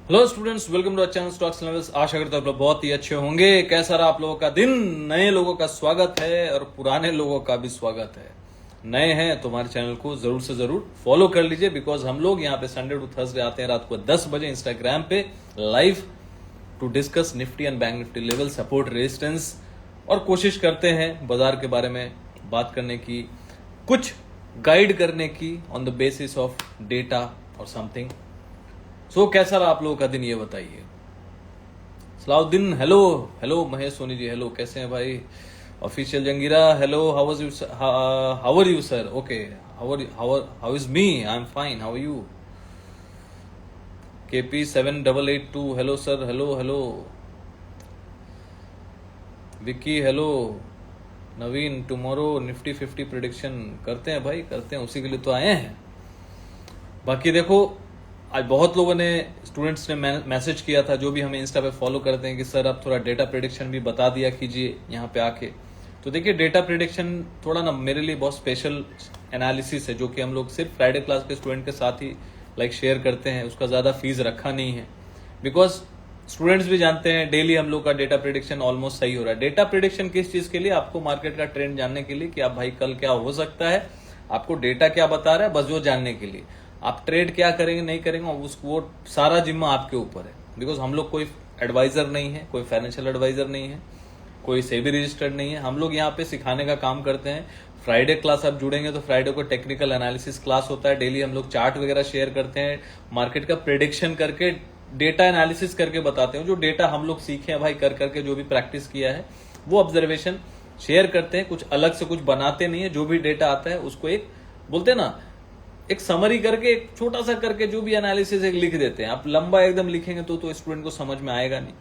Hello students, welcome to channel stocks levels. आशा करता हूँ आप लोग बहुत ही अच्छे होंगे। कैसा रहा आप लोगों का दिन? नए लोगों का स्वागत है और पुराने लोगों का भी स्वागत है। नए हैं तो हमारे चैनल को जरूर से जरूर फॉलो कर लीजिए, बिकॉज हम लोग यहाँ पे संडे टू थर्सडे आते हैं रात को 10 बजे इंस्टाग्राम पे live to discuss Nifty and Bank Nifty level, support, resistance, और कोशिश करते हैं बाजार के बारे में बात करने की, कुछ गाइड करने की on the basis of data और समथिंग। सो कैसा रहा आप लोगों का दिन, ये बताइए। Salauddin hello, hello Mahesh Soni ji hello, कैसे हैं भाई? Official Jangira hello, how are you sir? Okay, how is me? I am fine, how are you? KP 7882 hello sir, hello hello. Vicky hello. Naveen tomorrow Nifty 50 prediction करते हैं भाई, करते हैं, उसी के लिए तो आए हैं। बाकी देखो, आज बहुत लोगों ने, स्टूडेंट्स ने मैसेज किया था, जो भी हमें इंस्टा पे फॉलो करते हैं, कि सर आप थोड़ा डेटा प्रेडिक्शन भी बता दिया कीजिए यहाँ पे आके। तो देखिए, डेटा प्रेडिक्शन थोड़ा ना मेरे लिए बहुत स्पेशल एनालिसिस है, जो कि हम लोग सिर्फ फ्राइडे क्लास के स्टूडेंट के साथ ही शेयर करते हैं। उसका ज्यादा फीस रखा नहीं है, बिकॉज स्टूडेंट्स भी जानते हैं डेली हम लोग का डेटा प्रेडिक्शन ऑलमोस्ट सही हो रहा है। डेटा प्रेडिक्शन किस चीज के लिए? आपको मार्केट का ट्रेंड जानने के लिए, कि आप भाई कल क्या हो सकता है, आपको डेटा क्या बता रहा है, बस वो जानने के लिए। आप ट्रेड क्या करेंगे नहीं करेंगे वो सारा जिम्मा आपके ऊपर है, बिकॉज हम लोग कोई एडवाइजर नहीं है, कोई फाइनेंशियल एडवाइजर नहीं है, कोई सेबी रजिस्टर्ड नहीं है। हम लोग यहाँ पे सिखाने का काम करते हैं। फ्राइडे क्लास आप जुड़ेंगे तो फ्राइडे को टेक्निकल एनालिसिस क्लास होता है। डेली हम लोग चार्ट वगैरह शेयर करते हैं, मार्केट का प्रेडिक्शन करके, डेटा एनालिसिस करके बताते हैं। जो डेटा हम लोग सीखे हैं भाई कर करके, जो भी प्रैक्टिस किया है, वो ऑब्जर्वेशन शेयर करते हैं। कुछ अलग से कुछ बनाते नहीं है। जो भी डेटा आता है उसको एक बोलते हैं ना, एक समरी करके, एक छोटा सा करके, जो भी एनालिसिस एक लिख देते हैं। आप लंबा एकदम लिखेंगे तो स्टूडेंट को समझ में आएगा नहीं।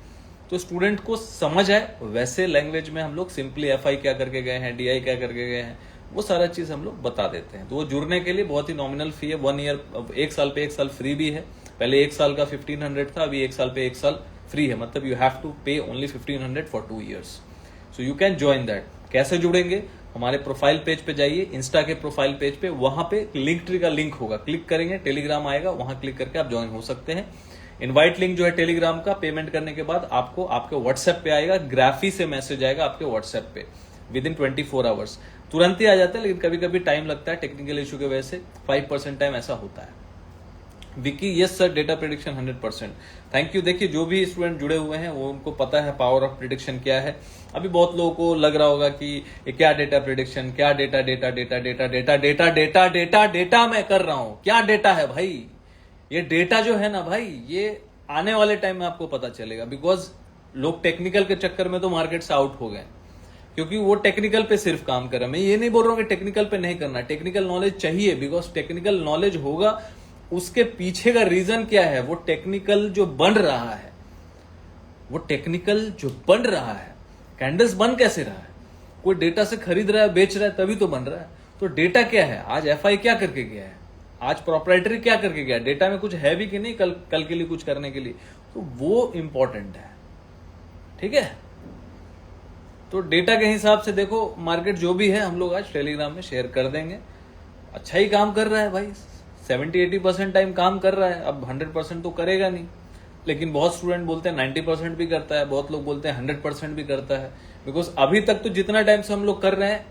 तो स्टूडेंट को समझ आए वैसे लैंग्वेज में हम लोग सिंपली FI क्या करके गए हैं, DI क्या करके गए हैं, वो सारा चीज हम लोग बता देते हैं। तो वो जुड़ने के लिए बहुत ही नॉमिनल फी है। 1 ईयर, 1 साल पे 1 साल फ्री भी है। पहले 1 साल का 1500 था, अभी 1 साल पे 1 साल फ्री है। मतलब यू हैव टू पे only 1500 for 2 years. So you can join that. कैसे जुड़ेंगे? हमारे प्रोफाइल पेज पे जाइए, इंस्टा के प्रोफाइल पेज पे, वहां पे लिंक ट्री का लिंक होगा, क्लिक करेंगे, टेलीग्राम आएगा, वहां क्लिक करके आप ज्वाइन हो सकते हैं। इनवाइट लिंक जो है टेलीग्राम का, पेमेंट करने के बाद आपको आपके व्हाट्सएप पे आएगा, ग्राफी से मैसेज आएगा आपके व्हाट्सएप पे विद इन 24 आवर्स। तुरंत ही आ जाता है, लेकिन कभी कभी टाइम लगता है टेक्निकल इशू की वजह से। 5% टाइम ऐसा होता है। Vicky yes sir, data prediction 100%। Thank you. देखिए, जो भी स्टूडेंट जुड़े हुए हैं वो उनको पता है पावर ऑफ प्रेडिक्शन क्या है। अभी बहुत लोगों को लग रहा होगा कि ये क्या डेटा प्रेडिक्शन, क्या data data data data data data data data data मैं कर रहा हूं, क्या डेटा है भाई? ये डेटा जो है ना भाई, ये आने वाले टाइम में आपको पता चलेगा, बिकॉज लोग टेक्निकल के चक्कर में तो मार्केट से आउट हो गए, क्योंकि वो टेक्निकल पे सिर्फ काम कर रहा है। मैं ये नहीं बोल रहा हूं कि टेक्निकल पे नहीं करना, टेक्निकल नॉलेज चाहिए, बिकॉज टेक्निकल नॉलेज होगा, उसके पीछे का रीजन क्या है, वो टेक्निकल जो बन रहा है, वो टेक्निकल जो बन रहा है, कैंडल्स बन कैसे रहा है? कोई डेटा से खरीद रहा है, बेच रहा है, तभी तो बन रहा है। तो डेटा क्या है? आज FI क्या करके गया है, आज प्रोप्राइटरी क्या करके गया है, डेटा में कुछ है भी कि नहीं कल के लिए कुछ करने के लिए, तो वो इंपॉर्टेंट है। ठीक है, तो डेटा के हिसाब से देखो, मार्केट जो भी है हम लोग आज टेलीग्राम में शेयर कर देंगे। अच्छा ही काम कर रहा है भाई, 70-80% टाइम काम कर रहा है। अब 100% तो करेगा नहीं, लेकिन बहुत स्टूडेंट बोलते हैं 90% भी करता है, बहुत लोग बोलते हैं 100% भी करता है। बिकॉज अभी तक तो जितना टाइम से हम लोग कर रहे हैं,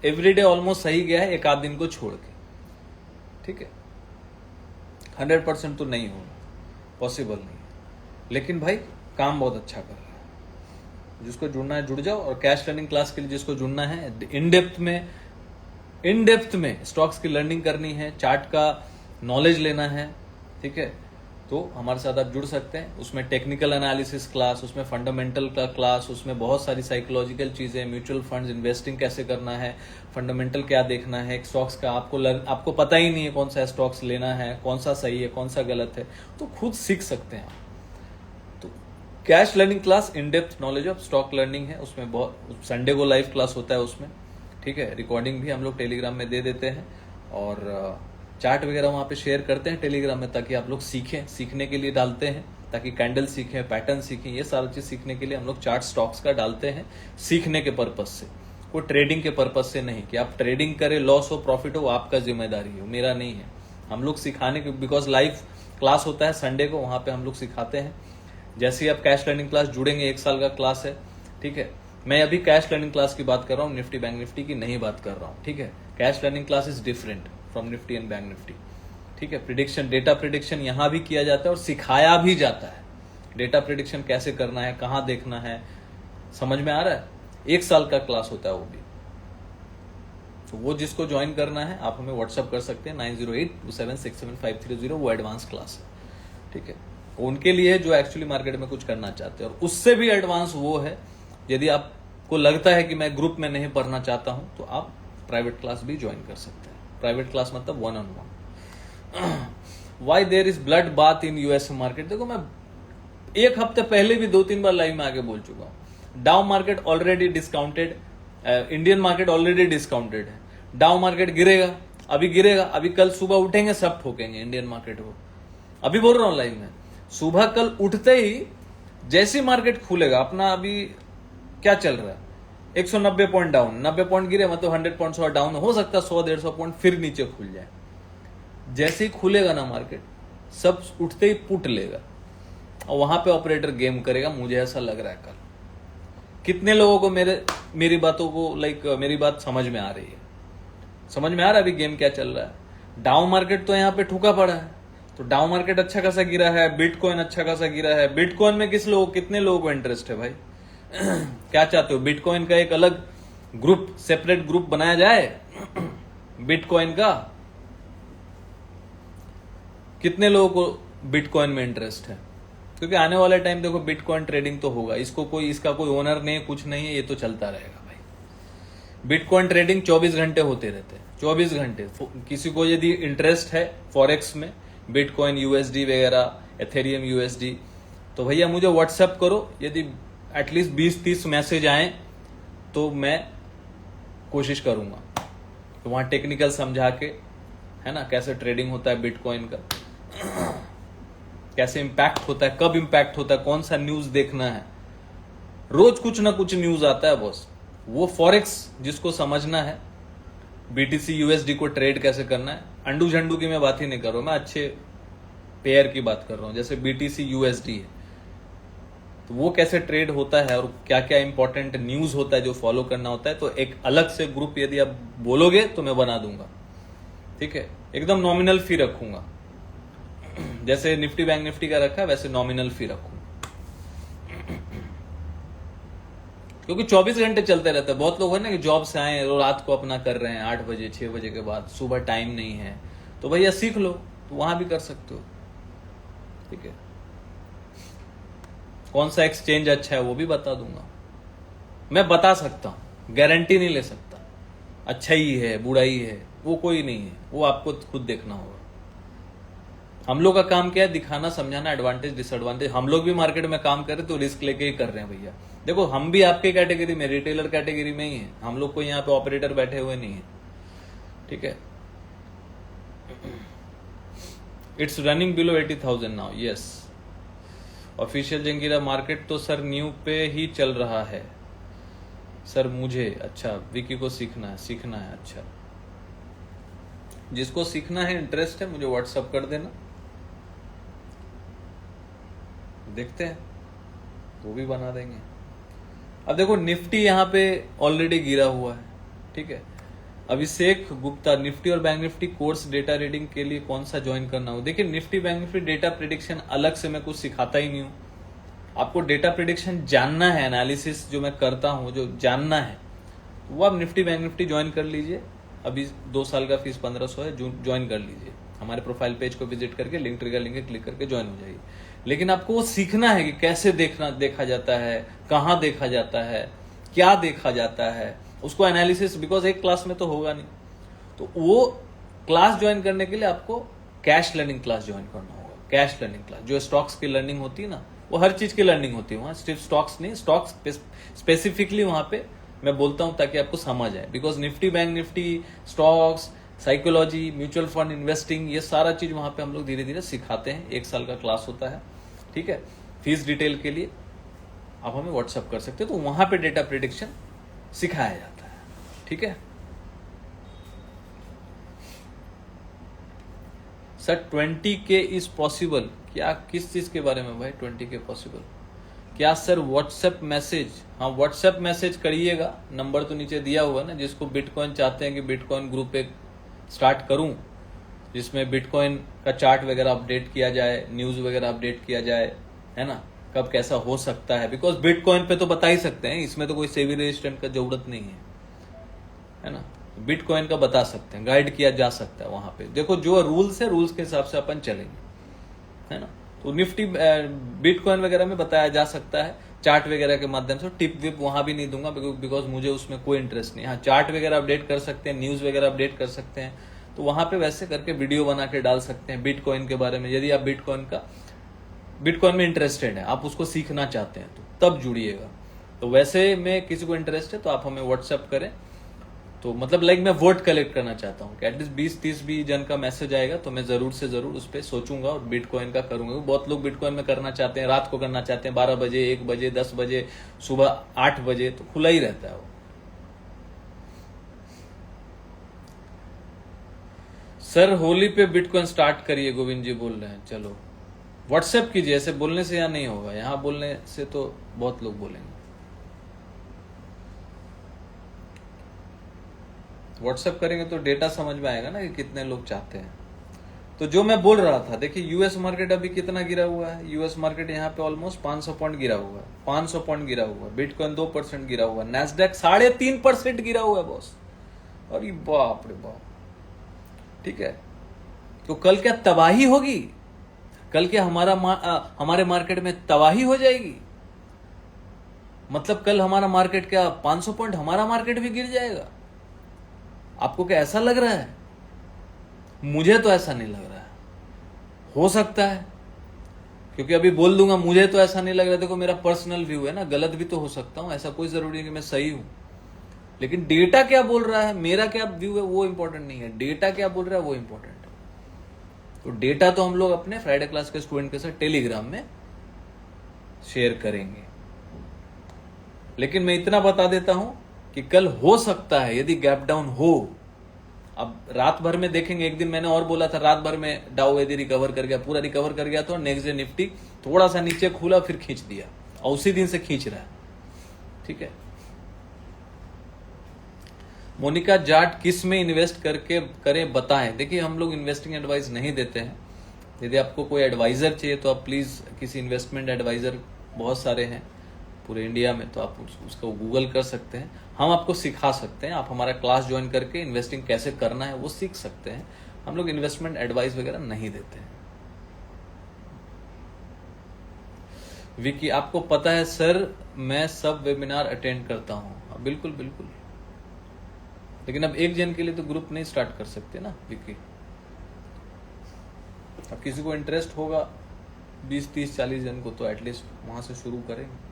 एवरीडे ऑलमोस्ट सही गया है, एक आध दिन को छोड़ के। ठीक है, 100% तो नहीं होगा, पॉसिबल नहीं है, लेकिन भाई काम बहुत अच्छा कर रहा है। जिसको जुड़ना है जुड़ जाओ, और कैश लर्निंग क्लास के लिए जिसको जुड़ना है, इन डेप्थ में स्टॉक्स की लर्निंग करनी है, चार्ट का नॉलेज लेना है, ठीक है, तो हमारे साथ आप जुड़ सकते हैं। उसमें टेक्निकल एनालिसिस क्लास, उसमें फंडामेंटल का क्लास, उसमें बहुत सारी साइकोलॉजिकल चीजें, म्यूचुअल फंड्स, इन्वेस्टिंग कैसे करना है, फंडामेंटल क्या देखना है स्टॉक्स का, आपको पता ही नहीं है कौन सा स्टॉक्स लेना है, कौन सा सही है, कौन सा गलत है, तो खुद सीख सकते हैं आप। तो cash learning class, in depth knowledge of stock learning है, उसमें बहुत, संडे को लाइव क्लास होता है उसमें। ठीक है, रिकॉर्डिंग भी हम लोग टेलीग्राम में दे देते हैं, और चार्ट वगैरह वहां पे शेयर करते हैं टेलीग्राम में, ताकि आप लोग सीखें, सीखने के लिए डालते हैं, ताकि कैंडल सीखें, पैटर्न सीखें, ये सारी चीज सीखने के लिए हम लोग चार्ट स्टॉक्स का डालते हैं, सीखने के पर्पज से, कोई ट्रेडिंग के पर्पज से नहीं, कि आप ट्रेडिंग करें, लॉस हो प्रॉफिट हो, आपका जिम्मेदारी हो, मेरा नहीं है। हम लोग सिखाने के, बिकॉज लाइफ क्लास होता है संडे को, वहां पे हम लोग सिखाते हैं। जैसे ही आप कैश लर्निंग क्लास जुड़ेंगे, 1 साल का क्लास है, ठीक है। मैं अभी कैश लर्निंग क्लास की बात कर रहा हूँ, निफ्टी बैंक निफ्टी की नहीं बात कर रहा हूँ, ठीक है। Cash learning class is different from Nifty and Bank Nifty, ठीक है। प्रिडिक्शन, डेटा प्रिडिक्शन यहां भी किया जाता है और सिखाया भी जाता है। डेटा प्रिडिक्शन कैसे करना है, कहां देखना है, समझ में आ रहा है। 1 साल का क्लास होता है वो भी। तो वो जिसको ज्वाइन करना है आप हमें व्हाट्सअप कर सकते हैं 9082767530, वो एडवांस क्लास है, ठीक है। उनके लिए जो एक्चुअली मार्केट में कुछ करना चाहते हैं। और उससे भी एडवांस वो है, यदि आपको लगता है कि मैं ग्रुप में नहीं पढ़ना चाहता हूं तो आप प्राइवेट क्लास भी ज्वाइन कर सकते हैं। प्राइवेट क्लास मतलब 1-on-1। Why there is blood bath in US market. देखो, मैं 1 हफ्ते पहले भी 2-3 बार लाइव में आके बोल चुका हूं। डाउ market already discounted, Indian market already discounted है। डाउ मार्केट गिरेगा, अभी गिरेगा, अभी कल सुबह उठेंगे सब ठोकेंगे इंडियन मार्केट को। अभी बोल रहा हूं लाइव में, सुबह कल उठते ही जैसी मार्केट खुलेगा, अपना अभी क्या चल रहा है, 190 पॉइंट डाउन, 90 पॉइंट गिरे मतलब 100 पॉइंट डाउन, हो सकता है 100-150 पॉइंट फिर नीचे खुल जाए। जैसे ही खुलेगा ना मार्केट, सब उठते ही पुट लेगा और वहां पे ऑपरेटर गेम करेगा। मुझे ऐसा लग रहा है कल। कितने लोगों को मेरी बातों को मेरी बात समझ में आ रही है? समझ में आ रहा है अभी गेम क्या चल रहा है। डाउन मार्केट तो यहाँ पे ठुका पड़ा है, तो डाउन मार्केट अच्छा खासा गिरा है, बिटकॉइन अच्छा खासा गिरा है। बिटकॉइन में कितने लोगों को इंटरेस्ट है भाई? क्या चाहते हो, बिटकॉइन का एक अलग ग्रुप, सेपरेट ग्रुप बनाया जाए बिटकॉइन का? कितने लोगों को बिटकॉइन में इंटरेस्ट है? क्योंकि आने वाले टाइम देखो बिटकॉइन ट्रेडिंग तो होगा, इसका कोई ओनर नहीं है, कुछ नहीं है, ये तो चलता रहेगा भाई। बिटकॉइन ट्रेडिंग 24 घंटे होते रहते हैं, 24 घंटे। किसी को यदि इंटरेस्ट है फॉरेक्स में, बिटकॉइन, यूएसडी वगैरह, एथेरियम यूएसडी, तो भैया मुझे व्हाट्सएप करो। यदि एटलीस्ट 20-30 मैसेज आए तो मैं कोशिश करूंगा तो वहां टेक्निकल समझा के, है ना, कैसे ट्रेडिंग होता है बिटकॉइन का, कैसे इंपैक्ट होता है, कब इंपैक्ट होता है, कौन सा न्यूज देखना है। रोज कुछ ना कुछ न्यूज आता है बॉस। वो फॉरेक्स जिसको समझना है, बीटीसी यूएसडी को ट्रेड कैसे करना है, अंडू झंडू की मैं बात ही नहीं कर रहा हूं, मैं अच्छे पेयर की बात कर रहा हूं। जैसे बीटीसी यूएसडी है, तो वो कैसे ट्रेड होता है और क्या क्या इंपॉर्टेंट न्यूज होता है जो फॉलो करना होता है, तो एक अलग से ग्रुप यदि आप बोलोगे तो मैं बना दूंगा, ठीक है। एकदम नॉमिनल फी रखूंगा, जैसे निफ्टी बैंक निफ्टी का रखा है वैसे नॉमिनल फी रखूंगा, क्योंकि 24 घंटे चलते रहते हैं। बहुत लोग है ना कि जॉब से आए और रात को अपना कर रहे हैं 8 बजे 6 बजे के बाद, सुबह टाइम नहीं है, तो भैया सीख लो, तो वहां भी कर सकते हो, ठीक है। कौन सा एक्सचेंज अच्छा है वो भी बता दूंगा, मैं बता सकता हूं, गारंटी नहीं ले सकता। अच्छा ही है बुरा ही है वो कोई नहीं है, वो आपको खुद देखना होगा। हम लोग का काम क्या है, दिखाना, समझाना, एडवांटेज डिसएडवांटेज। हम लोग भी मार्केट में काम करें तो रिस्क लेके ही कर रहे हैं भैया। देखो हम भी आपके कैटेगरी में, रिटेलर कैटेगरी में ही है, हम लोग को यहाँ पे ऑपरेटर बैठे हुए नहीं है, ठीक है। It's running below 80,000 now, yes. Official Jungheera market तो सर न्यू पे ही चल रहा है सर मुझे। अच्छा, विकी को सीखना है, अच्छा। जिसको सीखना है, इंटरेस्ट है, मुझे व्हाट्सएप कर देना, देखते हैं वो भी बना देंगे। अब देखो निफ्टी यहाँ पे ऑलरेडी गिरा हुआ है, ठीक है। अभिषेक गुप्ता, निफ्टी और bank Nifty course data reading के लिए कौन सा ज्वाइन करना हो? देखिए Nifty bank Nifty data prediction अलग से मैं कुछ सिखाता ही नहीं हूँ। आपको डेटा प्रिडिक्शन जानना है, एनालिसिस जो मैं करता हूँ, जो जानना है, वो आप निफ्टी बैंक निफ्टी ज्वाइन कर लीजिए। अभी 2 साल का फीस 1500 है, ज्वाइन कर लीजिए। हमारे प्रोफाइल पेज को विजिट करके लिंक ट्रिगर लिंक क्लिक करके ज्वाइन हो जाइए। लेकिन आपको वो सीखना है कि कैसे देखा जाता है, कहाँ देखा जाता है, क्या देखा जाता है, उसको एनालिसिस, बिकॉज एक क्लास में तो होगा नहीं। तो वो क्लास ज्वाइन करने के लिए आपको कैश लर्निंग क्लास ज्वाइन करना होगा। कैश लर्निंग क्लास, जो स्टॉक्स की लर्निंग होती है ना, वो हर चीज की लर्निंग होती है वहां, सिर्फ स्टॉक्स नहीं, स्टॉक्स स्पेसिफिकली वहां पे मैं बोलता हूं ताकि आपको समझ आए। Because Nifty bank Nifty, stocks, psychology, mutual fund investing, ये सारा चीज वहां पे हम लोग धीरे धीरे सिखाते हैं। 1 साल का क्लास होता है, ठीक है। फीस डिटेल के लिए आप हमें व्हाट्सएप कर सकते हो, तो वहां पे डेटा प्रिडिक्शन सिखाया जाता है, ठीक है। सर 20K इज पॉसिबल, क्या किस चीज के बारे में भाई 20K पॉसिबल? क्या सर व्हाट्सएप मैसेज? हाँ व्हाट्सएप मैसेज करिएगा, नंबर तो नीचे दिया हुआ है ना। जिसको बिटकॉइन चाहते हैं कि बिटकॉइन ग्रुप एक स्टार्ट करूं जिसमें बिटकॉइन का चार्ट वगैरह अपडेट किया जाए, न्यूज वगैरह अपडेट किया जाए, है ना, कब कैसा हो सकता है। बिकॉज बिटकॉइन पे तो बता ही सकते हैं, इसमें तो कोई सेबी रजिस्ट्रेंट का जरूरत नहीं है ना। बिटकॉइन का बता सकते हैं, गाइड किया जा सकता है वहां पे। देखो जो रूल्स है, रूल्स के हिसाब से अपन चलेंगे, है ना। तो निफ्टी बिटकॉइन वगैरह में बताया जा सकता है चार्ट वगैरह के माध्यम से। टिप विप वहां भी नहीं दूंगा बिकॉज मुझे उसमें कोई इंटरेस्ट नहीं। हाँ चार्ट वगैरह अपडेट कर सकते हैं, न्यूज वगैरह अपडेट कर सकते हैं, तो वहां पे वैसे करके वीडियो बना के डाल सकते हैं बिटकॉइन के बारे में। यदि आप बिटकॉइन में इंटरेस्टेड है, आप उसको सीखना चाहते हैं, तो तब जुड़िएगा। तो वैसे में किसी को इंटरेस्ट है तो आप हमें व्हाट्सएप करें। तो मतलब मैं वोट कलेक्ट करना चाहता हूँ कि एटलीस्ट 20-30 भी जन का मैसेज आएगा तो मैं जरूर से जरूर उस पर सोचूंगा और बिटकॉइन का करूंगा। बहुत लोग बिटकॉइन में करना चाहते हैं, रात को करना चाहते हैं, 12 बजे, 1 बजे, 10 बजे, सुबह 8 बजे, तो खुला ही रहता है वो। सर होली पे बिटकॉइन स्टार्ट करिए, गोविंद जी बोल रहे हैं। चलो व्हाट्सएप कीजिए, ऐसे बोलने से यहाँ नहीं होगा, यहाँ बोलने से तो बहुत लोग बोलेंगे। व्हाट्सएप करेंगे तो डेटा समझ में आएगा ना कि कितने लोग चाहते हैं। तो जो मैं बोल रहा था, देखिए यूएस मार्केट अभी कितना गिरा हुआ है। यूएस मार्केट यहाँ पे ऑलमोस्ट 500 पॉइंट गिरा हुआ है, 500 पॉइंट गिरा हुआ है। बिटकॉइन 2% गिरा हुआ है, नैस्डैक 3.5% गिरा हुआ है बॉस। अरे बाप रे बाप, ठीक है। तो कल क्या तबाही होगी? कल क्या हमारे मार्केट में तबाही हो जाएगी? मतलब कल हमारा मार्केट क्या 500 पॉइंट हमारा मार्केट भी गिर जाएगा? आपको क्या ऐसा लग रहा है? मुझे तो ऐसा नहीं लग रहा है। हो सकता है, क्योंकि अभी बोल दूंगा मुझे तो ऐसा नहीं लग रहा। देखो मेरा पर्सनल व्यू है ना, गलत भी तो हो सकता हूं, ऐसा कोई जरूरी है कि मैं सही हूं। लेकिन डेटा क्या बोल रहा है, मेरा क्या व्यू है वो इंपॉर्टेंट नहीं है, डेटा क्या बोल रहा है वो इंपॉर्टेंट है। तो डेटा तो हम लोग अपने फ्राइडे क्लास के स्टूडेंट के साथ टेलीग्राम में शेयर करेंगे। लेकिन मैं इतना बता देता हूं कि कल हो सकता है यदि गैप डाउन हो। अब रात भर में देखेंगे, एक दिन मैंने और बोला था रात भर में डाउ यदि रिकवर कर गया, पूरा रिकवर कर गया, तो नेक्स्ट डे निफ्टी थोड़ा सा नीचे खुला फिर खींच दिया, और उसी दिन से खींच रहा है, ठीक है। मोनिका जाट किस में इन्वेस्ट करके करें बताएं। देखिए हम लोग इन्वेस्टिंग एडवाइस नहीं देते हैं। यदि आपको कोई एडवाइजर चाहिए तो आप प्लीज किसी इन्वेस्टमेंट एडवाइजर बहुत सारे हैं पूरे इंडिया में, तो आप उसको गूगल कर सकते हैं। हम आपको सिखा सकते हैं, आप हमारा क्लास ज्वाइन करके इन्वेस्टिंग कैसे करना है वो सीख सकते हैं। हम लोग इन्वेस्टमेंट एडवाइस वगैरह नहीं देते हैं। विकी आपको पता है सर मैं सब वेबिनार अटेंड करता हूं। बिल्कुल बिल्कुल, लेकिन अब एक जन के लिए तो ग्रुप नहीं स्टार्ट कर सकते ना विकी। अब किसी को इंटरेस्ट होगा 20, 30, 40 जन को, तो एटलीस्ट वहां से शुरू करेंगे।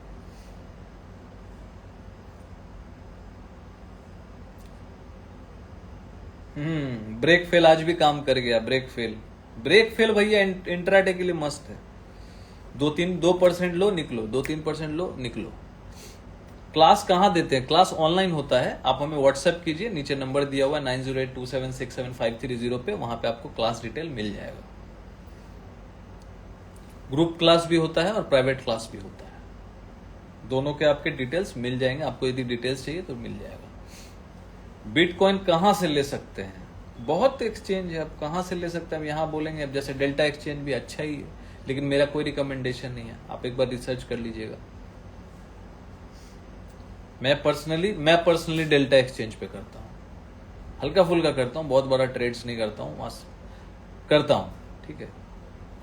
ब्रेक फेल आज भी काम कर गया। ब्रेक फेल भैया इंट्राडे के लिए मस्त है। 2% लो निकलो, 2-3% लो निकलो। क्लास कहाँ देते हैं? क्लास ऑनलाइन होता है। आप हमें व्हाट्सएप कीजिए, नीचे नंबर दिया हुआ है 9082767530 पे, वहां पे आपको क्लास डिटेल मिल जाएगा। ग्रुप क्लास भी होता है और प्राइवेट क्लास भी होता है, दोनों के आपके डिटेल्स मिल जाएंगे। आपको यदि डिटेल्स चाहिए तो मिल जाएगा। बिटकॉइन कहां से ले सकते हैं? बहुत एक्सचेंज है, आप कहां से ले सकते हैं हम यहां बोलेंगे। अब जैसे डेल्टा एक्सचेंज भी अच्छा ही है, लेकिन मेरा कोई रिकमेंडेशन नहीं है, आप एक बार रिसर्च कर लीजिएगा। मैं पर्सनली डेल्टा एक्सचेंज पे करता हूँ, हल्का फुल्का करता हूँ, बहुत बड़ा ट्रेड्स नहीं करता हूँ, करता हूँ, ठीक है,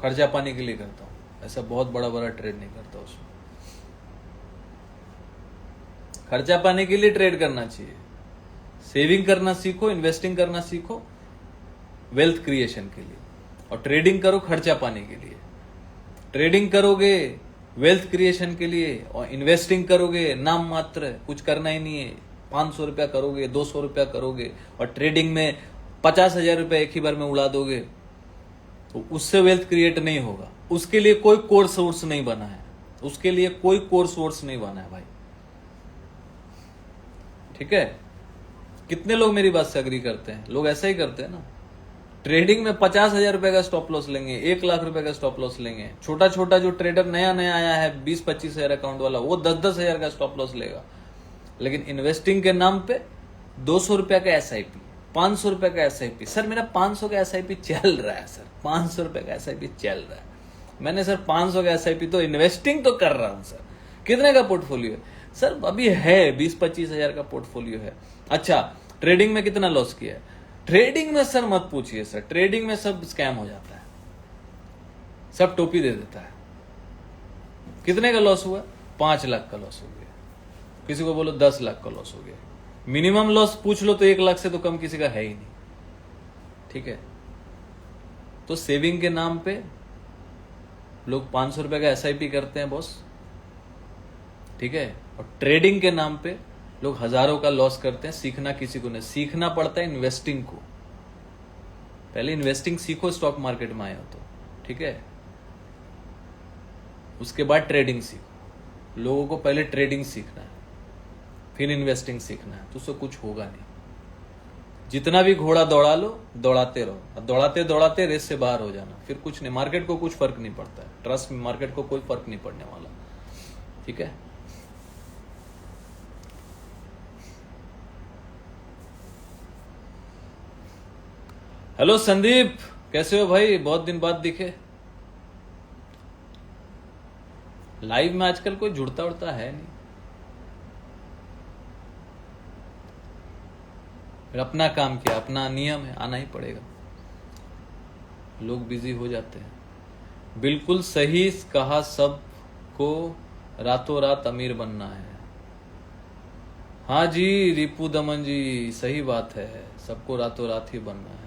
खर्चा पानी के लिए करता हूँ, ऐसा बहुत बड़ा ट्रेड नहीं करता। उसमें खर्चा पानी के लिए ट्रेड करना चाहिए। सेविंग करना सीखो, इन्वेस्टिंग करना सीखो वेल्थ क्रिएशन के लिए, और ट्रेडिंग करो खर्चा पाने के लिए। ट्रेडिंग करोगे वेल्थ क्रिएशन के लिए, और इन्वेस्टिंग करोगे नाम मात्र, कुछ करना ही नहीं है। 500 रुपया करोगे, 200 रुपया करोगे, और ट्रेडिंग में 50,000 रुपया एक ही बार में उड़ा दोगे, तो उससे वेल्थ क्रिएट नहीं होगा। उसके लिए कोई कोर्स वोर्स नहीं बना है, उसके लिए कोई कोर्स वोर्स नहीं बना है भाई, ठीक है। कितने लोग मेरी बात से अग्री करते हैं? लोग ऐसा ही करते हैं ना। ट्रेडिंग में 50,000 रुपए का स्टॉप लॉस लेंगे, 1 लाख रुपए का स्टॉप लॉस लेंगे। छोटा छोटा जो ट्रेडर नया नया आया है 20-25 हजार अकाउंट वाला, वो 10-10 हजार का स्टॉप लॉस लेगा। लेकिन इन्वेस्टिंग के नाम पे 200 रुपए का SIP, 500 रुपए का SIP। सर मेरा 500 का SIP चल रहा है सर, 500 रुपए का SIP चल रहा है। मैंने सर 500 का SIP तो इन्वेस्टिंग तो कर रहा हूं सर। कितने का पोर्टफोलियो है सर? अभी है 20-25 हजार का पोर्टफोलियो है। अच्छा, ट्रेडिंग में कितना लॉस किया है? ट्रेडिंग में सर मत पूछिए सर, ट्रेडिंग में सब स्कैम हो जाता है, सब टोपी दे देता है। कितने का लॉस हुआ? 5 लाख का लॉस हो गया। किसी को बोलो 10 लाख का लॉस हो गया। मिनिमम लॉस पूछ लो तो 1 लाख से तो कम किसी का है ही नहीं। ठीक है, तो सेविंग के नाम पे लोग 500 रुपए का SIP करते हैं बॉस। ठीक है, और ट्रेडिंग के नाम पे लोग हजारों का लॉस करते हैं। सीखना किसी को नहीं, सीखना पड़ता है इन्वेस्टिंग को। पहले इन्वेस्टिंग सीखो, स्टॉक मार्केट में आए हो तो। ठीक है, उसके बाद ट्रेडिंग सीखो। लोगों को पहले ट्रेडिंग सीखना है, फिर इन्वेस्टिंग सीखना है, तो उससे कुछ होगा नहीं। जितना भी घोड़ा दौड़ा लो, दौड़ाते रहो, और दौड़ाते दौड़ाते रेस से बाहर हो जाना, फिर कुछ नहीं। मार्केट को कुछ फर्क नहीं पड़ता है, ट्रस्ट में, मार्केट को कोई फर्क नहीं पड़ने वाला। ठीक है, हेलो संदीप, कैसे हो भाई? बहुत दिन बाद दिखे। लाइव में आजकल कोई जुड़ता उड़ता है नहीं। फिर अपना काम किया, अपना नियम है, आना ही पड़ेगा। लोग बिजी हो जाते हैं। बिल्कुल सही कहा, सबको रातों रात अमीर बनना है। हाँ जी रिपू दमन जी, सही बात है, सबको रातों रात ही बनना है।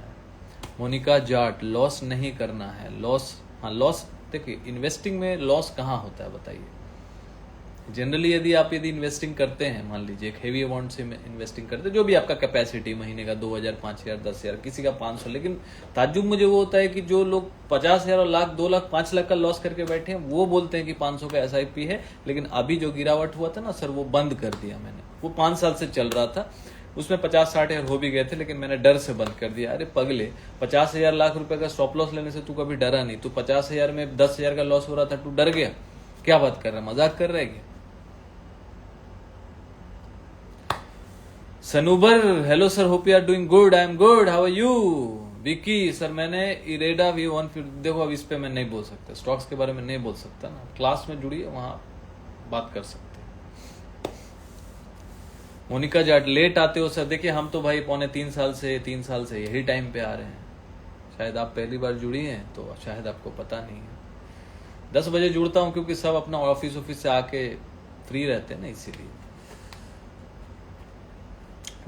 मोनिका जाट, लॉस नहीं करना है। लॉस, हाँ लॉस, देखिए इन्वेस्टिंग में लॉस कहाँ होता है बताइए? जनरली यदि आप इन्वेस्टिंग करते हैं, मान लीजिए एक हेवी अमाउंट से इन्वेस्टिंग करते हैं, जो भी आपका कैपेसिटी, महीने का 2,000, 5,000, 10,000, किसी का 500, लेकिन ताज्जुब मुझे वो होता है कि जो लोग 50,000 और लाख, 2 लाख, 5 लाख का लॉस करके बैठे हैं, वो बोलते हैं कि 500 का SIP है। लेकिन अभी जो गिरावट हुआ था ना सर, वो बंद कर दिया मैंने। वो 5 साल से चल रहा था, उसमें 50-60 हजार हो भी गए थे, लेकिन मैंने डर से बंद कर दिया। अरे पगले, 50,000 लाख रुपए का स्टॉप लॉस लेने से तू कभी डरा नहीं। तू 50,000 में 10,000 का लॉस हो रहा था, तू डर गया? क्या बात कर रहा है, मजाक कर रहा है क्या? Sanobar, hello sir, hope you are doing good. I am good, how are you? Vicky sir, मैंने इरेडा V150, देखो अब इस पे मैं नहीं बोल सकता, स्टॉक्स के बारे में नहीं बोल सकता ना। क्लास में जुड़िए, वहां बात कर सकते हैं। मोनिका जाट, लेट आते हो सर? देखिए हम तो भाई पौने 3 साल से यही टाइम पे आ रहे हैं। शायद आप पहली बार जुड़ी हैं तो शायद आपको पता नहीं है। 10 बजे जुड़ता हूं क्योंकि सब अपना ऑफिस से आके फ्री रहते हैं ना, इसीलिए।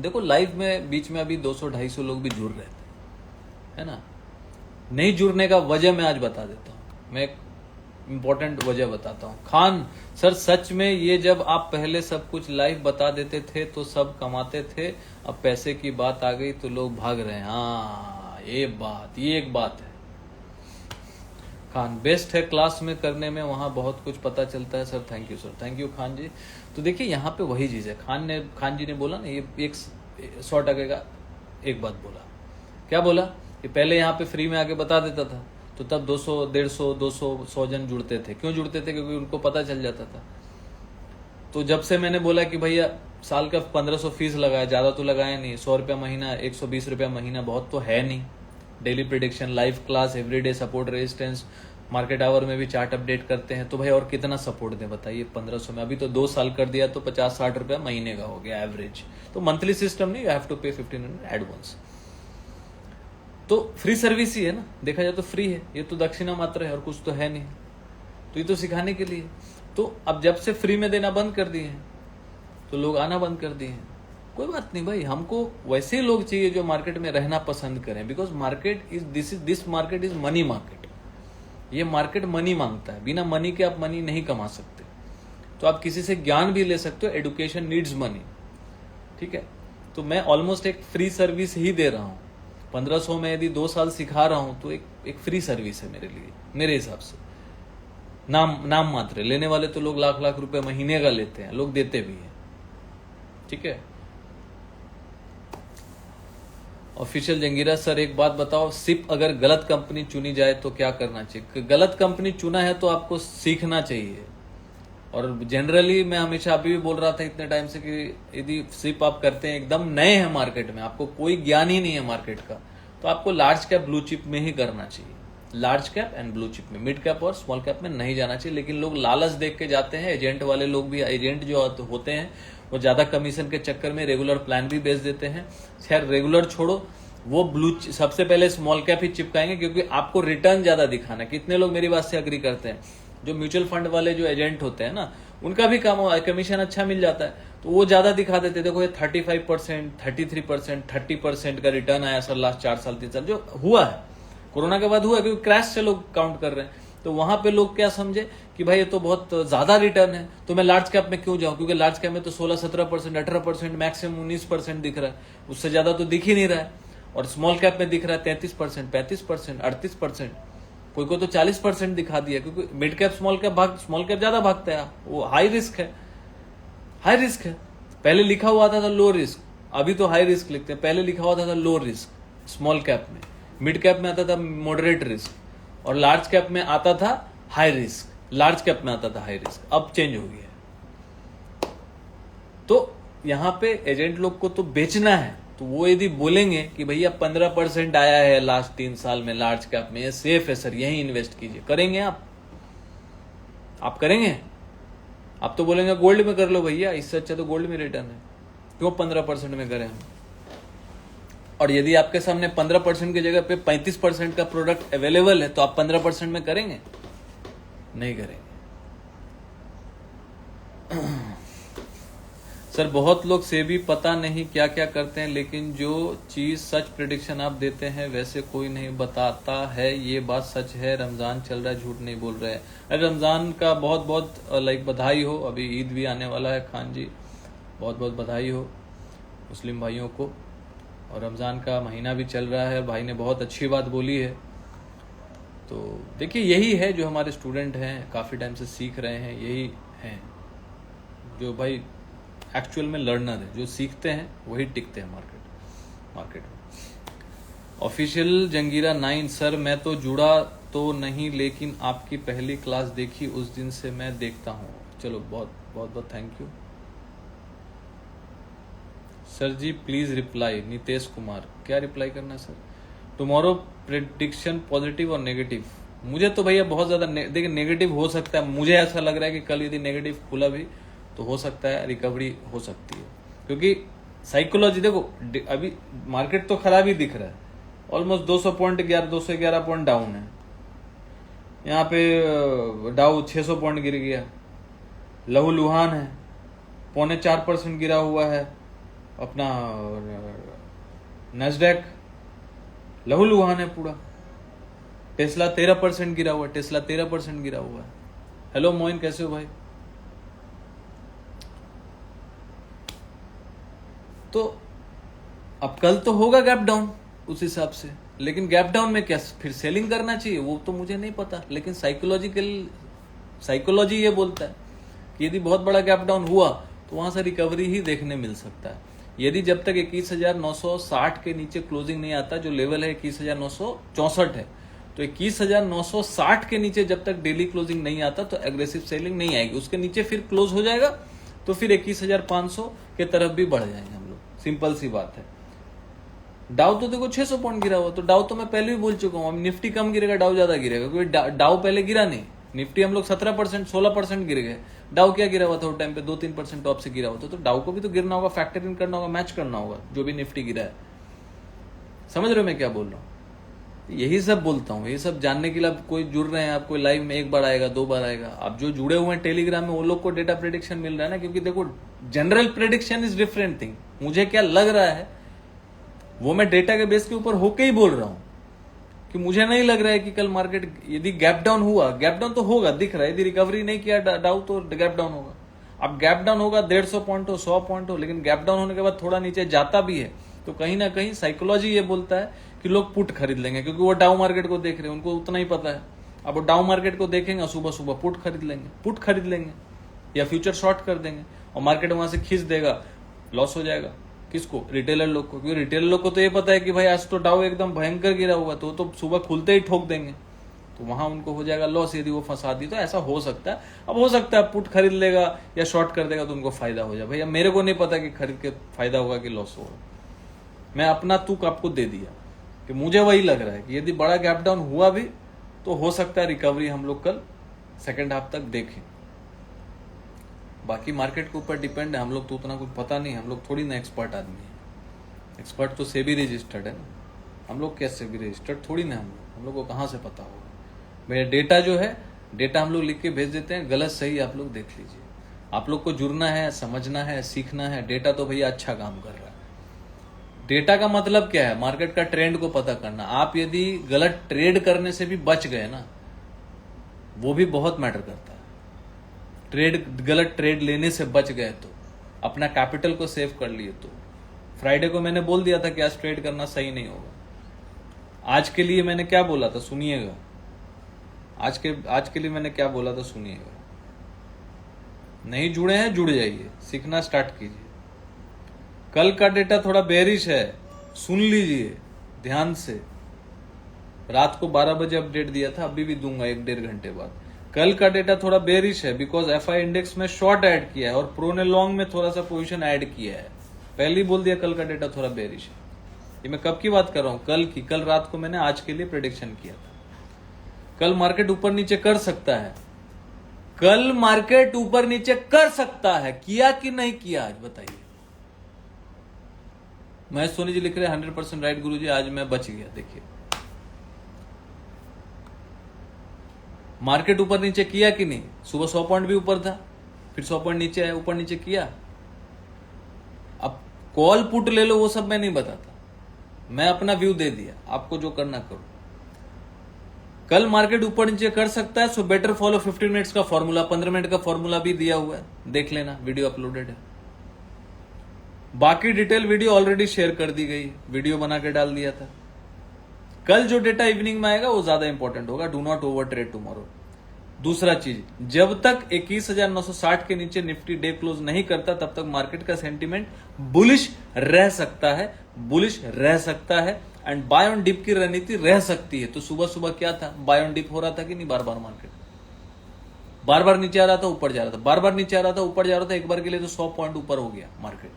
देखो लाइव में बीच में अभी 200-250 लोग भी जुड़ रहे थे, है ना। नहीं जुड़ने का वजह मैं आज बता देता हूं। मैं एक इंपॉर्टेंट वजह बताता हूं। खान सर, सच में ये जब आप पहले सब कुछ लाइव बता देते थे तो सब कमाते थे, अब पैसे की बात आ गई तो लोग भाग रहे हैं। हाँ ये एक बात है। खान, बेस्ट है क्लास में करने में, वहां बहुत कुछ पता चलता है sir. Thank you sir, thank you Khan ji. तो देखिए यहाँ पे वही चीज है, खान जी ने बोला ना, ये एक 100% का एक बात बोला। क्या बोला? कि पहले यहाँ पे फ्री में आके बता देता था तो तब 200, 150, 200, 100 जन जुड़ते थे। क्यों जुड़ते थे? क्योंकि उनको पता चल जाता था। तो जब से मैंने बोला कि भैया साल का 1500 फीस लगाया, ज्यादा तो लगाया नहीं, 100 रुपया महीना, 120 रुपया महीना, बहुत तो है नहीं। Daily prediction, live class, everyday support, resistance, market hour में भी चार्ट अपडेट करते हैं, तो भाई और कितना सपोर्ट दें बताइए 1500 में? अभी तो 2 साल कर दिया तो 50-60 रुपया महीने का हो गया एवरेज। तो मंथली सिस्टम नहीं, यू हैव टू पे 1500 एडवांस। तो फ्री सर्विस ही है ना, देखा जाए तो फ्री है। ये तो दक्षिणा मात्र है और कुछ तो है नहीं, तो ये तो सिखाने के लिए। तो अब जब से फ्री में देना बंद कर दिए हैं तो लोग आना बंद कर दिए हैं। कोई बात नहीं भाई, हमको वैसे लोग चाहिए जो मार्केट में रहना पसंद करें, because market is this market is money market. ये मार्केट मनी मांगता है, बिना मनी के आप मनी नहीं कमा सकते। तो आप किसी से ज्ञान भी ले सकते हो, एडुकेशन नीड्स मनी। ठीक है, तो मैं ऑलमोस्ट एक फ्री सर्विस ही दे रहा हूं। 1500 में यदि 2 साल सिखा रहा हूं तो एक फ्री सर्विस है मेरे लिए, मेरे हिसाब से। नाम मात्र, लेने वाले तो लोग लाख लाख रुपए महीने का लेते हैं, लोग देते भी हैं। ठीक है, ऑफिशियल जंगीरा सर एक बात बताओ, सिप अगर गलत कंपनी चुनी जाए तो क्या करना चाहिए? गलत कंपनी चुना है तो आपको सीखना चाहिए। और जनरली मैं हमेशा अभी भी बोल रहा था इतने टाइम से कि यदि सिप आप करते हैं, एकदम नए हैं मार्केट में, आपको कोई ज्ञान ही नहीं है मार्केट का, तो आपको लार्ज कैप ब्लू चिप में ही करना चाहिए। Large cap and blue chip में, मिड कैप और स्मॉल कैप में नहीं जाना चाहिए। लेकिन लोग लालच देख के जाते हैं, एजेंट वाले लोग भी, एजेंट जो होते हैं वो ज्यादा कमीशन के चक्कर में रेगुलर प्लान भी बेच देते हैं। खैर रेगुलर छोड़ो, वो सबसे पहले स्मॉल कैप ही चिपकाएंगे क्योंकि आपको रिटर्न ज्यादा दिखाना है। कितने लोग मेरी बात से अग्री करते हैं? जो म्यूचुअल फंड वाले जो एजेंट होते हैं ना, उनका भी काम कमीशन अच्छा मिल जाता है, तो वो ज्यादा दिखा देते। देखो ये 35%, 33%, 30% का रिटर्न आया सर लास्ट 4 साल 3 साल, जो हुआ है कोरोना के बाद हुआ है, क्योंकि क्रैश से लोग काउंट कर रहे हैं। तो वहां पे लोग क्या समझे कि भाई ये तो बहुत ज्यादा रिटर्न है, तो मैं लार्ज कैप में क्यों जाऊं? क्योंकि लार्ज कैप में तो 16-17%, 18%, मैक्सिमम 19% दिख रहा है, उससे ज्यादा तो दिख ही नहीं रहा है। और स्मॉल कैप में दिख रहा है 33%, 35%, 38%, कोई को तो 40% दिखा दिया। क्योंकि मिड कैप स्मॉल कैप ज्यादा भागता है, वो हाई रिस्क है। हाई रिस्क है, पहले लिखा हुआ था लो रिस्क, अभी तो हाई रिस्क लिखते हैं। पहले लिखा हुआ था लो रिस्क स्मॉल कैप में, मिड कैप में आता था मॉडरेट रिस्क, और लार्ज कैप में आता था हाई रिस्क। लार्ज कैप में आता था हाई रिस्क, अब चेंज हो गया। तो यहां पे एजेंट लोग को तो बेचना है, तो वो यदि बोलेंगे कि भैया 15% आया है लास्ट 3 साल में लार्ज कैप में, ये सेफ है सर, यही इन्वेस्ट कीजिए, करेंगे आप करेंगे? आप तो बोलेंगे गोल्ड में कर लो भैया, इससे अच्छा तो गोल्ड में रिटर्न है, क्यों 15% में करें हम? और यदि आपके सामने 15% की जगह पे 35% का प्रोडक्ट अवेलेबल है, तो आप 15% में करेंगे? नहीं करेंगे। सर बहुत लोग से भी पता नहीं क्या क्या करते हैं, लेकिन जो चीज सच प्रेडिक्शन आप देते हैं वैसे कोई नहीं बताता है, ये बात सच है? रमजान चल रहा है, झूठ नहीं बोल रहे हैं। अरे रमजान का बहुत बहुत बधाई हो, अभी ईद भी आने वाला है खान जी, बहुत बहुत बधाई हो मुस्लिम भाइयों को। और रमजान का महीना भी चल रहा है, भाई ने बहुत अच्छी बात बोली है। तो देखिए यही है जो हमारे स्टूडेंट हैं, काफी टाइम से सीख रहे हैं, यही हैं जो भाई एक्चुअल में लर्नर है, जो सीखते हैं वही टिकते हैं मार्केट में। ऑफिशियल जंगीरा 9 सर मैं तो जुड़ा तो नहीं, लेकिन आपकी पहली क्लास देखी उस दिन से मैं देखता हूँ। चलो बहुत बहुत thank you sir ji. Please reply. Nitesh Kumar, क्या रिप्लाई करना है सर? टुमारो प्रेडिक्शन पॉजिटिव और नेगेटिव? मुझे तो भैया बहुत ज्यादा देखिए नेगेटिव हो सकता है। मुझे ऐसा लग रहा है कि कल यदि नेगेटिव खुला भी तो हो सकता है रिकवरी हो सकती है, क्योंकि साइकोलॉजी देखो अभी मार्केट तो खराब ही दिख रहा है, ऑलमोस्ट 200 पॉइंट 211 पॉइंट डाउन है। यहाँ पे डाउ 600 पॉइंट गिर गया, लहूलुहान है, 4.25% गिरा हुआ है अपना नैस्डैक, लहूलुहान है पूरा। टेस्ला 13% गिरा हुआ है, टेस्ला 13% गिरा हुआ है। हेलो मोइन, कैसे हो भाई? तो अब कल तो होगा गैप डाउन उस हिसाब से, लेकिन गैप डाउन में क्या फिर सेलिंग करना चाहिए वो तो मुझे नहीं पता, लेकिन साइकोलॉजी ये बोलता है कि यदि बहुत बड़ा गैप डाउन हुआ तो वहां से रिकवरी ही देखने मिल सकता है। यदि जब तक 21,960 के नीचे क्लोजिंग नहीं आता, जो लेवल है 21,964 है, तो 21,960 के नीचे जब तक डेली क्लोजिंग नहीं आता तो एग्रेसिव सेलिंग नहीं आएगी। उसके नीचे फिर क्लोज हो जाएगा तो फिर 21,500 के तरफ भी बढ़ जाएंगे हम लोग, सिंपल सी बात है। डाउ तो देखो 600 पॉइंट गिरा हुआ, तो डाउ तो मैं पहले भी बोल चुका हूं, निफ्टी कम गिरेगा डाउ ज्यादा गिरेगा, क्योंकि डाउ पहले गिरा नहीं। निफ्टी हम लोग 17% 16% गिर गए, डाउ क्या गिरा हुआ था वो टाइम पे 2-3% टॉप से गिरा हुआ था, तो डाउ को भी तो गिरना होगा, फैक्टर इन करना होगा, मैच करना होगा जो भी निफ्टी गिरा है। समझ रहे हो मैं क्या बोल रहा हूँ? यही सब बोलता हूँ, ये सब जानने के लिए आप कोई जुड़ रहे हैं, आप कोई लाइव में 1 बार आएगा 2 बार आएगा, आप जो जुड़े हुए हैं टेलीग्राम में वो लोग को डेटा प्रेडिक्शन मिल रहा है ना, क्योंकि देखो general prediction is different thing. मुझे क्या लग रहा है वो मैं डेटा के बेस के ऊपर होके ही बोल रहा हूं कि मुझे नहीं लग रहा है कि कल मार्केट यदि गैप डाउन हुआ, गैप डाउन तो होगा दिख रहा है, यदि रिकवरी नहीं किया डाउ तो गैप डाउन होगा। अब गैप डाउन होगा 150 पॉइंट हो 100 पॉइंट हो, लेकिन गैप डाउन होने के बाद थोड़ा नीचे जाता भी है तो कहीं ना कहीं साइकोलॉजी ये बोलता है कि लोग पुट खरीद लेंगे, क्योंकि वो डाउ मार्केट को देख रहे हैं, उनको उतना ही पता है। अब वो डाउ मार्केट को देखेंगे सुबह सुबह पुट खरीद लेंगे या फ्यूचर शॉर्ट कर देंगे और मार्केट वहां से खींच देगा, लॉस हो जाएगा। किसको? रिटेलर लोग को, क्योंकि रिटेलर लोग को तो ये पता है कि भाई आज तो डाउ एकदम भयंकर गिरा हुआ, तो सुबह खुलते ही ठोक देंगे, तो वहां उनको हो जाएगा लॉस यदि वो फंसा दी। तो ऐसा हो सकता है। अब हो सकता है पुट खरीद लेगा या शॉर्ट कर देगा तो उनको फायदा हो जाए। भैया मेरे को नहीं पता कि खरीद के फायदा होगा कि लॉस होगा, मैं अपना तुक आपको दे दिया कि मुझे वही लग रहा है कि यदि बड़ा गैप डाउन हुआ भी तो हो सकता है रिकवरी हम लोग कल सेकेंड हाफ तक देखें। बाकी मार्केट के ऊपर डिपेंड है, हम लोग तो उतना कुछ पता नहीं, हम लोग थोड़ी ना एक्सपर्ट आदमी है। एक्सपर्ट तो सेबी रजिस्टर्ड है ना, हम लोग क्या सेबी रजिस्टर्ड थोड़ी ना, हम लोग को कहाँ से पता होगा। मेरा डेटा जो है, डेटा हम लोग लिख के भेज देते हैं, गलत सही आप लोग देख लीजिए। आप लोग को जुड़ना है, समझना है, सीखना है। डेटा तो भैया अच्छा काम कर रहा है। डेटा का मतलब क्या है? मार्केट का ट्रेंड को पता करना। आप यदि गलत ट्रेड करने से भी बच गए ना, वो भी बहुत मैटर करता है। गलत ट्रेड लेने से बच गए तो, अपना कैपिटल को सेव कर लिए तो। फ्राइडे को मैंने बोल दिया था कि आज ट्रेड करना सही नहीं होगा। आज के लिए मैंने क्या बोला था सुनिएगा, आज के लिए मैंने क्या बोला था सुनिएगा। नहीं जुड़े हैं, जुड़ जाइए, सीखना स्टार्ट कीजिए। कल का डेटा थोड़ा बेरिश है, सुन लीजिए ध्यान से। रात को 12 बजे अपडेट दिया था, अभी भी दूंगा 1-1.5 घंटे बाद। कल का डेटा थोड़ा बेरिश है बिकॉज एफआई इंडेक्स में शॉर्ट ऐड किया है और प्रो ने लॉन्ग में थोड़ा सा पोजीशन ऐड किया है। पहले ही बोल दिया कल का डेटा थोड़ा बेरिश है। ये मैं कब की बात कर रहा हूं? कल की। कल रात को मैंने आज के लिए प्रेडिक्शन किया था। कल मार्केट ऊपर नीचे कर सकता है, कल मार्केट ऊपर नीचे कर सकता है। किया कि नहीं किया आज बताइए? महेश सोनी जी लिख रहे 100% राइट गुरुजी, आज मैं बच गया। देखिए मार्केट ऊपर नीचे किया कि नहीं? सुबह 100 पॉइंट भी ऊपर था, फिर 100 पॉइंट नीचे आया, ऊपर नीचे किया। अब कॉल पुट ले लो, वो सब मैं नहीं बताता, मैं अपना व्यू दे दिया, आपको जो करना करो। कल मार्केट ऊपर नीचे कर सकता है, सो बेटर फॉलो 15 मिनट्स का फॉर्मूला। 15 मिनट का फॉर्मूला भी दिया हुआ है, देख लेना, वीडियो अपलोडेड है। बाकी डिटेल वीडियो ऑलरेडी शेयर कर दी गई, वीडियो बना के डाल दिया था। कल जो डेटा इवनिंग में आएगा वो ज्यादा इंपॉर्टेंट होगा। Do not over trade tomorrow. दूसरा चीज, जब तक 21,960 के नीचे निफ्टी डे क्लोज नहीं करता तब तक मार्केट का सेंटीमेंट बुलिश रह सकता है, बुलिश रह सकता है। एंड बाय ऑन डिप की रणनीति रह सकती है। तो सुबह सुबह क्या था? बाय ऑन डिप हो रहा था कि नहीं? बार बार मार्केट बार बार नीचे आ रहा था, ऊपर जा रहा था, बार बार नीचे आ रहा था, ऊपर जा रहा था। एक बार के लिए तो 100 पॉइंट ऊपर हो गया मार्केट।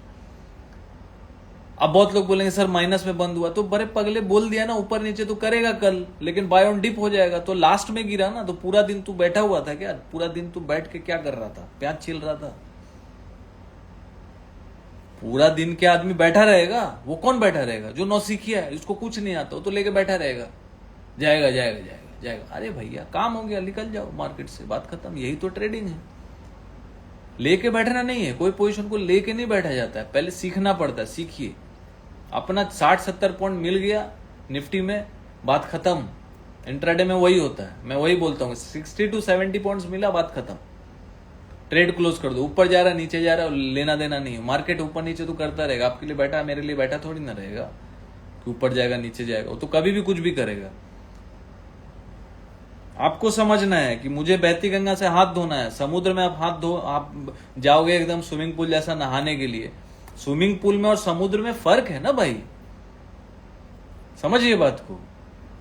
अब बहुत लोग बोलेंगे सर माइनस में बंद हुआ, तो बड़े पगले बोल दिया ना, ऊपर नीचे तो करेगा कल, लेकिन बाय ऑन डिप हो जाएगा। तो लास्ट में गिरा ना, तो पूरा दिन तू बैठा हुआ था क्या? पूरा दिन तू बैठ के क्या कर रहा था? प्याज छील रहा था? पूरा दिन क्या आदमी बैठा रहेगा? वो कौन बैठा रहेगा? जो नौसिखिया है, उसको कुछ नहीं आता, वो तो लेके बैठा रहेगा, जाएगा जाएगा जाएगा जाएगा। अरे भैया काम हो गया, निकल जाओ मार्केट से, बात खत्म। यही तो ट्रेडिंग है। लेके बैठना नहीं है, कोई पोजीशन को लेके नहीं बैठा जाता है, पहले सीखना पड़ता है। सीखिए। अपना 60-70 पॉइंट मिल गया निफ्टी में, बात खत्म। इंट्राडे में वही होता है, मैं वही बोलता हूँ, 60 to 70 पॉइंट्स मिला, बात खत्म। ट्रेड क्लोज कर दो। ऊपर जा रहा है, नीचे जा रहा है, लेना देना नहीं है। मार्केट ऊपर नीचे तो करता रहेगा, आपके लिए बैठा, मेरे लिए बैठा थोड़ी ना रहेगा कि ऊपर जाएगा नीचे जाएगा। वो तो कभी भी कुछ भी करेगा। आपको समझना है कि मुझे बहती गंगा से हाथ धोना है। समुद्र में आप जाओगे एकदम स्विमिंग पूल जैसा नहाने के लिए। स्विमिंग पूल में और समुद्र में फर्क है ना भाई, समझिए बात को।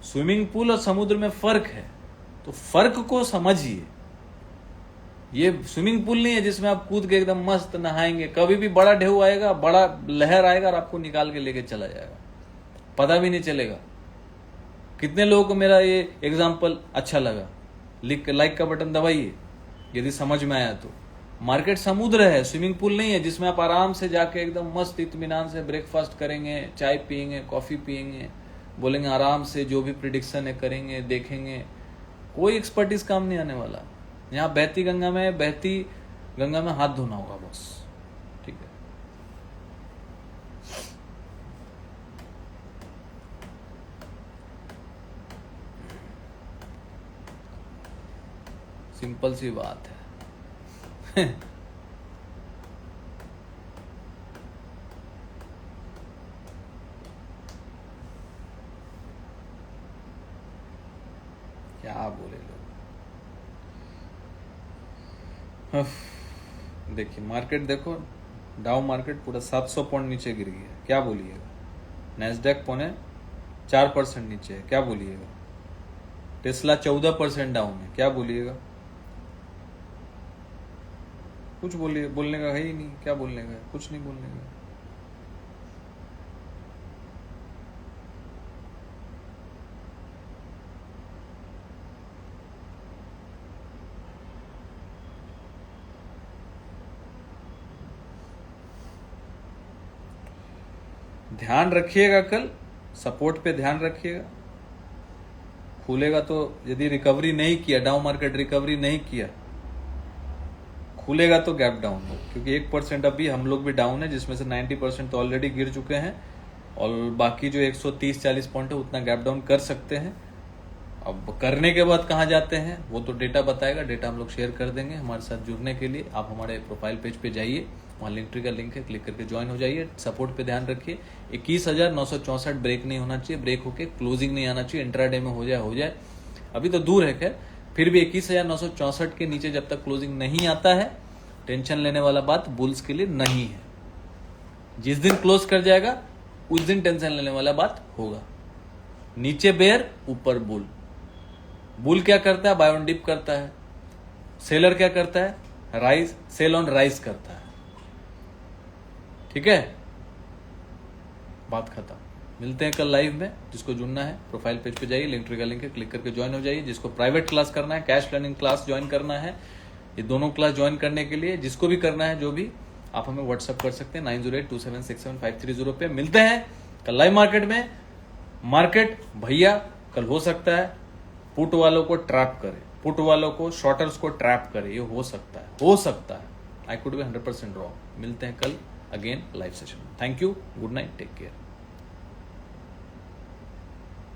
स्विमिंग पूल और समुद्र में फर्क है, तो फर्क को समझिए। ये स्विमिंग पूल नहीं है जिसमें आप कूद के एकदम मस्त नहाएंगे। कभी भी बड़ा ढेउ आएगा, बड़ा लहर आएगा और आपको निकाल के लेके चला जाएगा, पता भी नहीं चलेगा। कितने लोगों को मेरा ये एग्जाम्पल अच्छा लगा? लाइक का बटन दबाइए यदि समझ में आया तो। मार्केट समुद्र है, स्विमिंग पूल नहीं है जिसमें आप आराम से जाके एकदम मस्त इत्मीनान से ब्रेकफास्ट करेंगे, चाय पियेंगे, कॉफी पियेंगे, बोलेंगे आराम से जो भी प्रिडिक्शन है करेंगे, देखेंगे। कोई एक्सपर्टीज काम नहीं आने वाला। यहाँ बहती गंगा में हाथ धोना होगा बस, ठीक है। सिंपल सी बात है। क्या बोले लोग। देखिए मार्केट देखो, डाउ मार्केट पूरा 700 पॉइंट नीचे गिर गया, क्या बोलिएगा। नैस्डैक 4% नीचे है, क्या बोलिएगा। टेस्ला 14% डाउन है, क्या बोलिएगा। कुछ बोलिए, बोलने का है ही नहीं, क्या बोलने का है, कुछ नहीं बोलने का। ध्यान रखिएगा, कल सपोर्ट पे ध्यान रखिएगा। खुलेगा तो, यदि रिकवरी नहीं किया, डाउन मार्केट रिकवरी नहीं किया, खुलेगा तो गैप डाउन हो, क्योंकि 1% अभी हम लोग भी डाउन है, जिसमें से 90% तो ऑलरेडी गिर चुके हैं, और बाकी जो 130-40 पॉइंट है उतना गैप डाउन कर सकते हैं। अब करने के बाद कहाँ जाते हैं वो तो डेटा बताएगा, डेटा हम लोग शेयर कर देंगे। हमारे साथ जुड़ने के लिए आप हमारे प्रोफाइल पेज पे जाइए, वहाँ लिंक का लिंक है, क्लिक करके ज्वाइन हो जाइए। सपोर्ट पे ध्यान रखिए, 21,964 ब्रेक नहीं होना चाहिए, ब्रेक होके क्लोजिंग नहीं आना चाहिए। इंट्राडे में हो जाए, अभी तो दूर है खैर, फिर भी 21,964 के नीचे जब तक क्लोजिंग नहीं आता है, टेंशन लेने वाला बात बुल्स के लिए नहीं है। जिस दिन क्लोज कर जाएगा उस दिन टेंशन लेने वाला बात होगा। नीचे बेयर, ऊपर बुल। बुल क्या करता है, बाय ऑन डिप करता है। सेलर क्या करता है, राइज, सेल ऑन राइज करता है। ठीक है, बात खत्म। मिलते हैं कल लाइव में। जिसको जुड़ना है प्रोफाइल पेज पे जाइए, लिंक का लिंक है, क्लिक करके ज्वाइन हो जाइए। जिसको प्राइवेट क्लास करना है, कैश लर्निंग क्लास ज्वाइन करना है, ये दोनों क्लास ज्वाइन करने के लिए जिसको भी करना है, जो भी, आप हमें व्हाट्सअप कर सकते हैं 9082767530 पे। मिलते हैं कल लाइव मार्केट में। मार्केट भैया कल हो सकता है पुट वालों को ट्रैप करे, पुट वालों को, शॉर्टर्स को ट्रैप करे, ये हो सकता है। I could be 100% wrong. मिलते हैं कल again live session. Thank you, good night, take care.